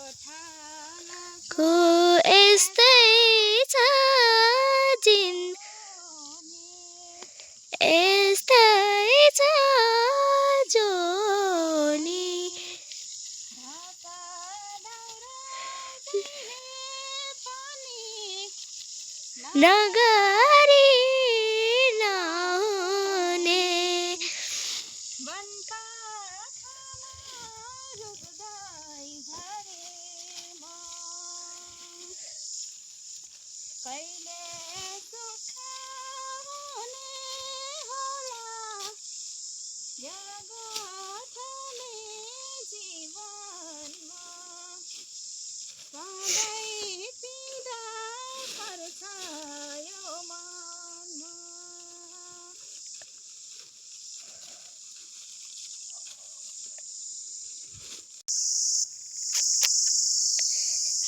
को यस्तै छ जिन यस्तै छ जोनी नगरी नहुने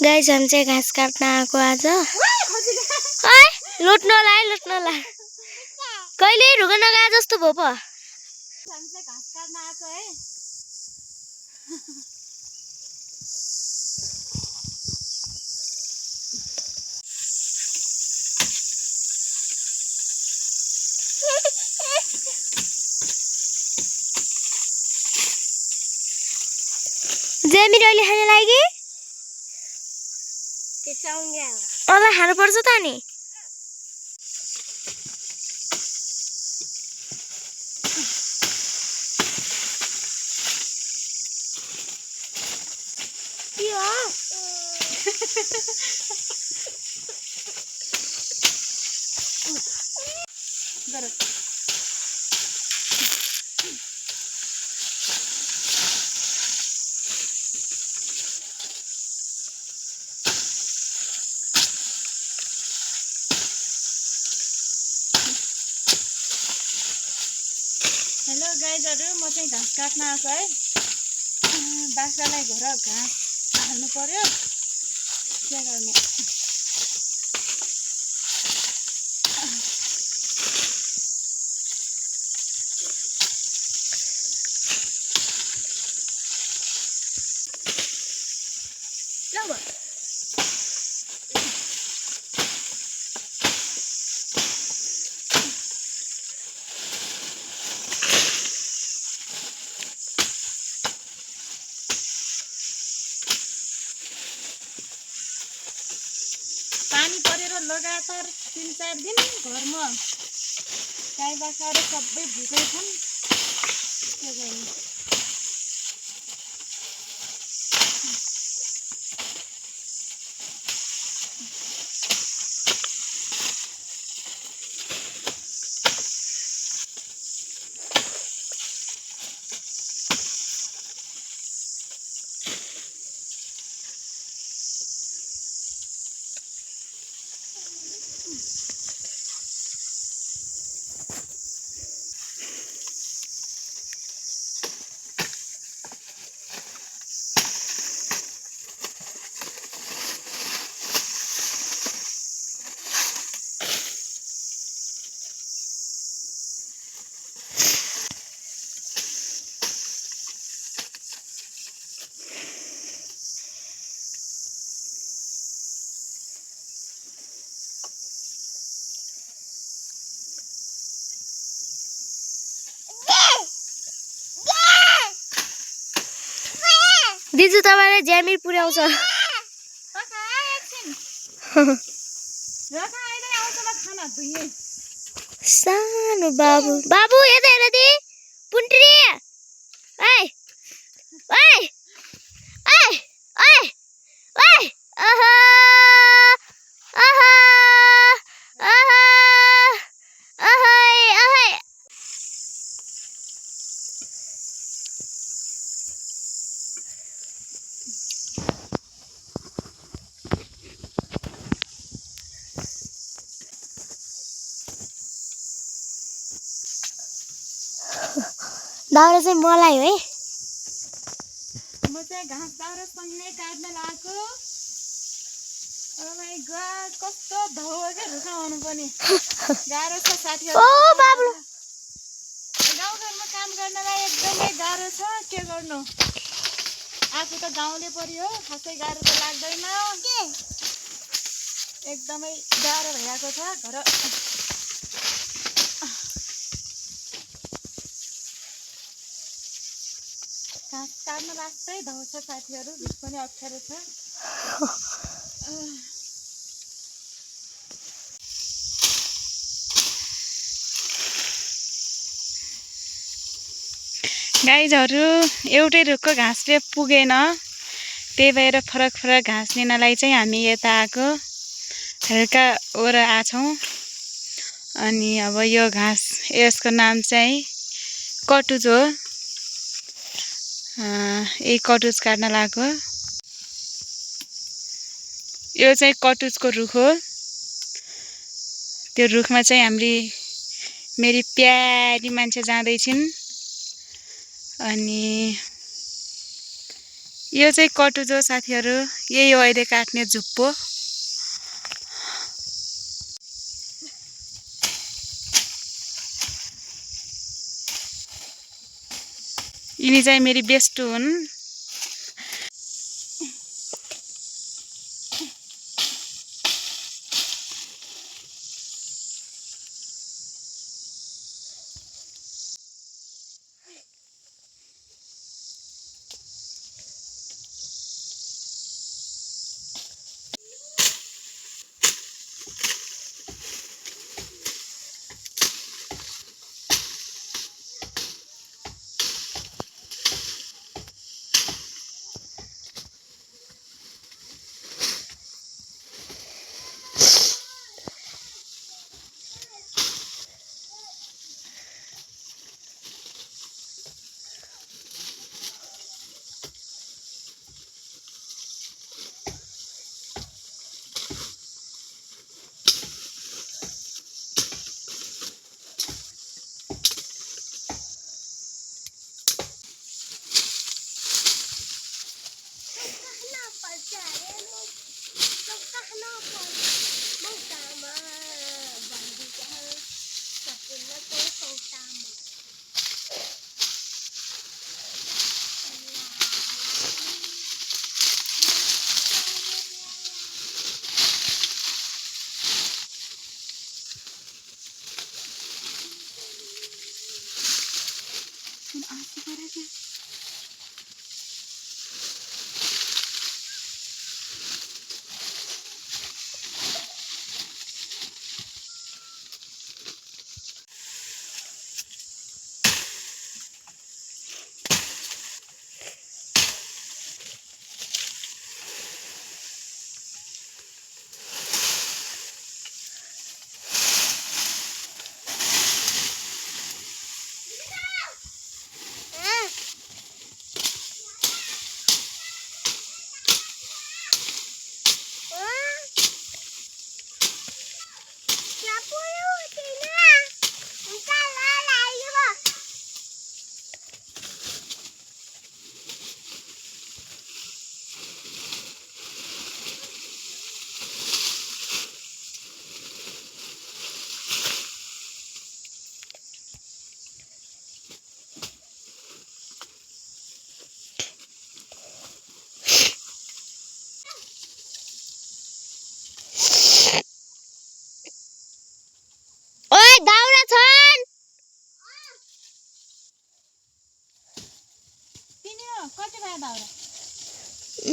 गाइस हम चाहिँ घाँस काट्न आएको आज लुट्नला कहिले ढुङ्गा नगा जस्तो भयो पो हम चाहिँ घाँस काट्न आएको है जेमिर अहिले खान लागि अला खानु पर्छ त नि हेलो गाइजहरु म चाहिँ घाँस काट्न आएको है बाख्रालाई घर घाँस हाल्नु पर्यो के गर्ने पानी परेर लगातार 3-4 दिन घरमा गाई बाख्राहरू सबै भुकै छन् के गर्ने दिजु तपाईलाई ज्यामिर पुर्याउँछ सानो बाबु बाबु यता हेर दि पुन्ट्री ओइ ओइ ओइ ओइ ओइ आहा आहा आहा आहाई आहाई दाउरा चाहिँ मलाई हो है म चाहिँ घाँस दाउरा सँगै काट्न लागेको ओ माय गॉड कस्तो धौ के रुखाउनु पनि गाह्रो छ साथीहरु ओ बाबु गाउँघरमा काम गर्नलाई एकदमै गाह्रो छ के गर्नु आफू त गाउँले परि हो खासै गाह्रो त लाग्दैन एकदमै गाह्रो भइरहेको छ घर घाँस काट्न रास्तै धाउ छ साथीहरू भिड पनि अप्ठ्यारो छ गाईहरू एउटै रुखको घाँसले पुगेन त्यही भएर फरक फरक घाँस लिनलाई चाहिँ हामी यता आएको हल्का वर आछौँ अनि अब यो घाँस यसको नाम चाहिँ कटुज हो यही कटुज काट्न लागेको यो चाहिँ कटुजको रुख हो त्यो रुखमा चाहिँ मेरी प्यारी मान्छे जाँदैछिन् अनि यो चाहिँ कटुज हो साथीहरू यही हो अहिले काट्ने झुप्पो यिनी चाहिँ मेरी बेस्ट हुन्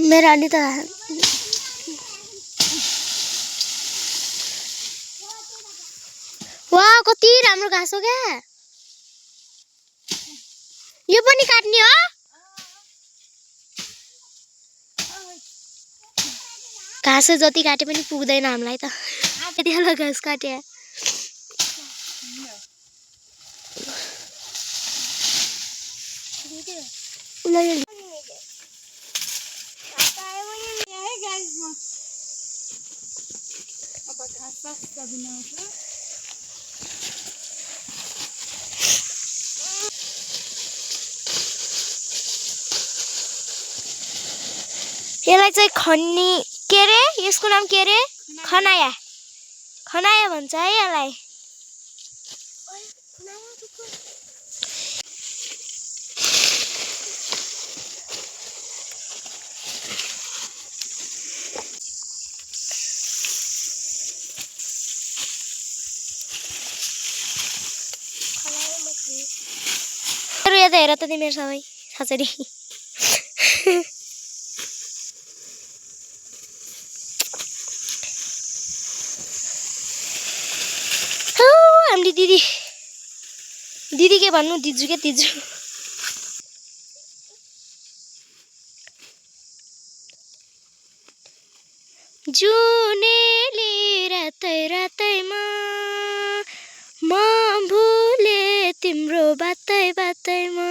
मेरा अलि त वाह कति राम्रो घाँस हो क्या यो पनि काट्ने हो घाँस जति काटे पनि पुग्दैन हामीलाई त त्यतिखेर घाँस काटे यसलाई चाहिँ खन्नी के रे यसको नाम के रे खनाया खनाया भन्छ है यसलाई हेर त तिमीहरू सबै छचरी हो हाम्रो दिदी दिदी के भन्नु दिजु के दिजु जुनेली रातै रातैमा म भुले तिम्रो बातै बातैमा